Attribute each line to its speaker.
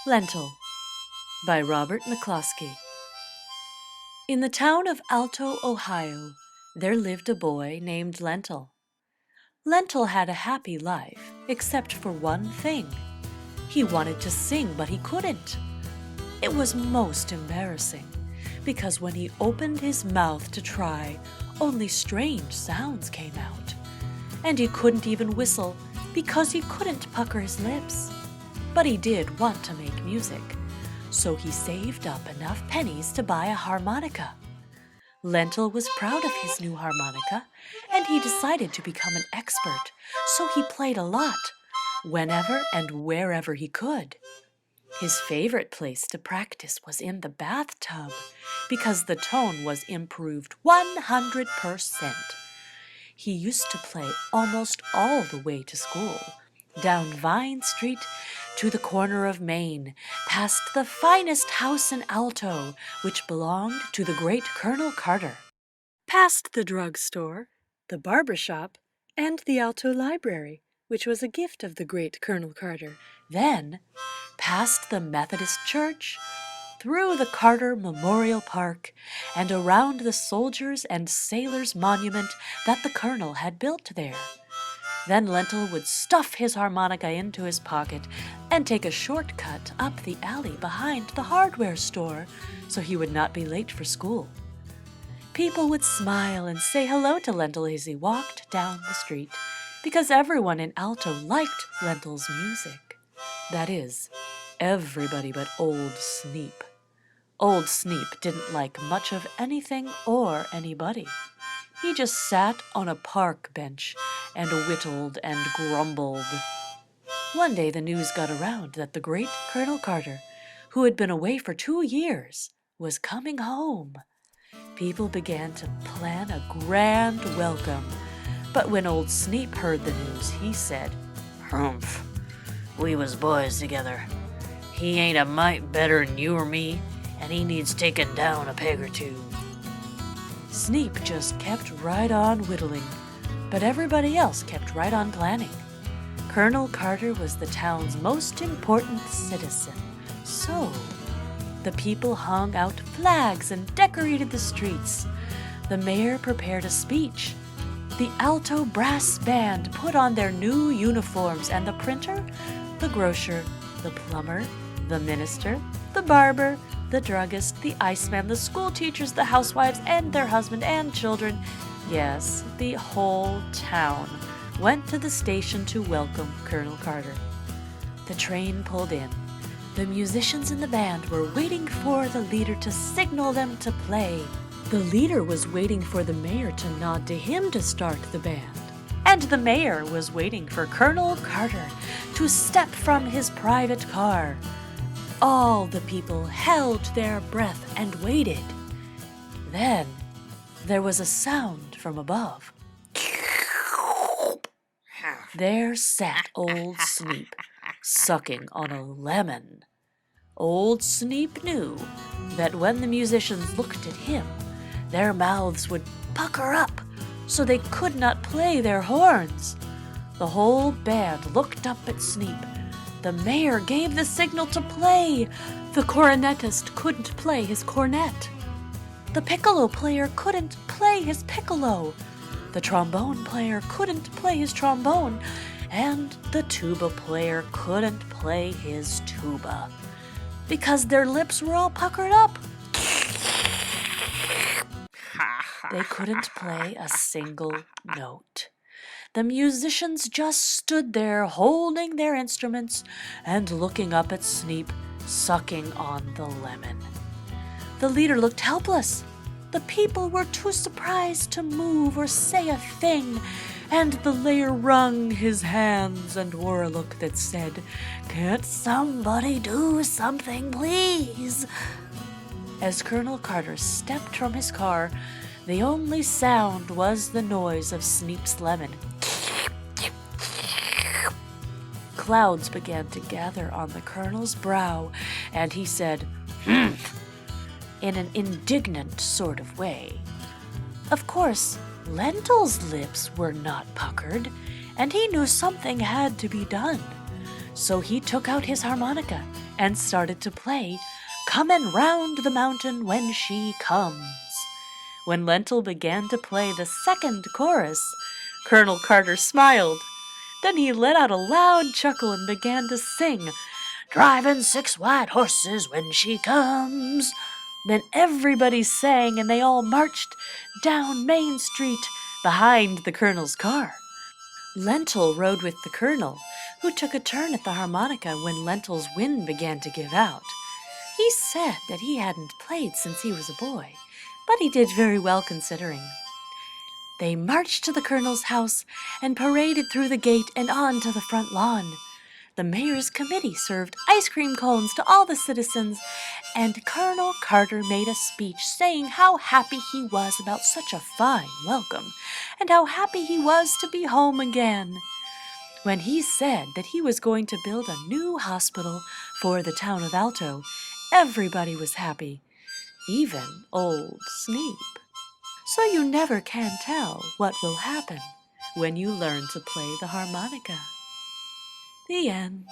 Speaker 1: Lentil by Robert McCloskey. In the town of Alto, Ohio, there lived a boy named Lentil. Lentil had a happy life, except for one thing. He wanted to sing, but he couldn't. It was most embarrassing, because when he opened his mouth to try, only strange sounds came out. And he couldn't even whistle, because he couldn't pucker his lips. But he did want to make music, so he saved up enough pennies to buy a harmonica. Lentil was proud of his new harmonica, and he decided to become an expert, so he played a lot, whenever and wherever he could. His favorite place to practice was in the bathtub, because the tone was improved 100%. He used to play almost all the way to school, down Vine Street to the corner of Main, past the finest house in Alto, which belonged to the great Colonel Carter, past the drugstore, the barber shop, and the Alto Library, which was a gift of the great Colonel Carter. Then, past the Methodist Church, through the Carter Memorial Park, and around the Soldiers' and Sailors' Monument that the Colonel had built there. Then Lentil would stuff his harmonica into his pocket and take a shortcut up the alley behind the hardware store so he would not be late for school. People would smile and say hello to Lentil as he walked down the street, because everyone in Alto liked Lentil's music. That is, everybody but Old Sneap. Old Sneap didn't like much of anything or anybody. He just sat on a park bench and whittled and grumbled. One day the news got around that the great Colonel Carter, who had been away for 2 years, was coming home. People began to plan a grand welcome, but when Old Sneap heard the news, he said, "Humph, we was boys together. He ain't a mite better'n you or me, and he needs taking down a peg or two." Sneap just kept right on whittling, but everybody else kept right on planning. Colonel Carter was the town's most important citizen, so the people hung out flags and decorated the streets. The mayor prepared a speech. The Alto Brass Band put on their new uniforms, and the printer, the grocer, the plumber, the minister, the barber, the druggist, the iceman, the school teachers, the housewives, and their husband and children, yes, the whole town, went to the station to welcome Colonel Carter. The train pulled in. The musicians in the band were waiting for the leader to signal them to play. The leader was waiting for the mayor to nod to him to start the band. And the mayor was waiting for Colonel Carter to step from his private car. All the people held their breath and waited. Then there was a sound from above. There sat Old Sneap, sucking on a lemon. Old Sneap knew that when the musicians looked at him, their mouths would pucker up so they could not play their horns. The whole band looked up at Sneap. The mayor gave the signal to play. The cornetist couldn't play his cornet. The piccolo player couldn't play his piccolo. The trombone player couldn't play his trombone. And the tuba player couldn't play his tuba, because their lips were all puckered up. They couldn't play a single note. The musicians just stood there holding their instruments and looking up at Sneap, sucking on the lemon. The leader looked helpless. The people were too surprised to move or say a thing, and the mayor wrung his hands and wore a look that said, "Can't somebody do something, please?" As Colonel Carter stepped from his car, the only sound was the noise of Sneap's lemon. Clouds began to gather on the colonel's brow, and he said, in an indignant sort of way. Of course, Lentil's lips were not puckered, and he knew something had to be done. So he took out his harmonica and started to play "Comin' Round the Mountain When She Comes." When Lentil began to play the second chorus, Colonel Carter smiled. Then he let out a loud chuckle and began to sing, "Driving 6 white horses when she comes." Then everybody sang and they all marched down Main Street behind the Colonel's car. Lentil rode with the Colonel, who took a turn at the harmonica when Lentil's wind began to give out. He said that he hadn't played since he was a boy, but he did very well considering. They marched to the Colonel's house and paraded through the gate and on to the front lawn. The mayor's committee served ice cream cones to all the citizens, and Colonel Carter made a speech saying how happy he was about such a fine welcome, and how happy he was to be home again. When he said that he was going to build a new hospital for the town of Alto, everybody was happy, even old Sneap. So you never can tell what will happen when you learn to play the harmonica. The end.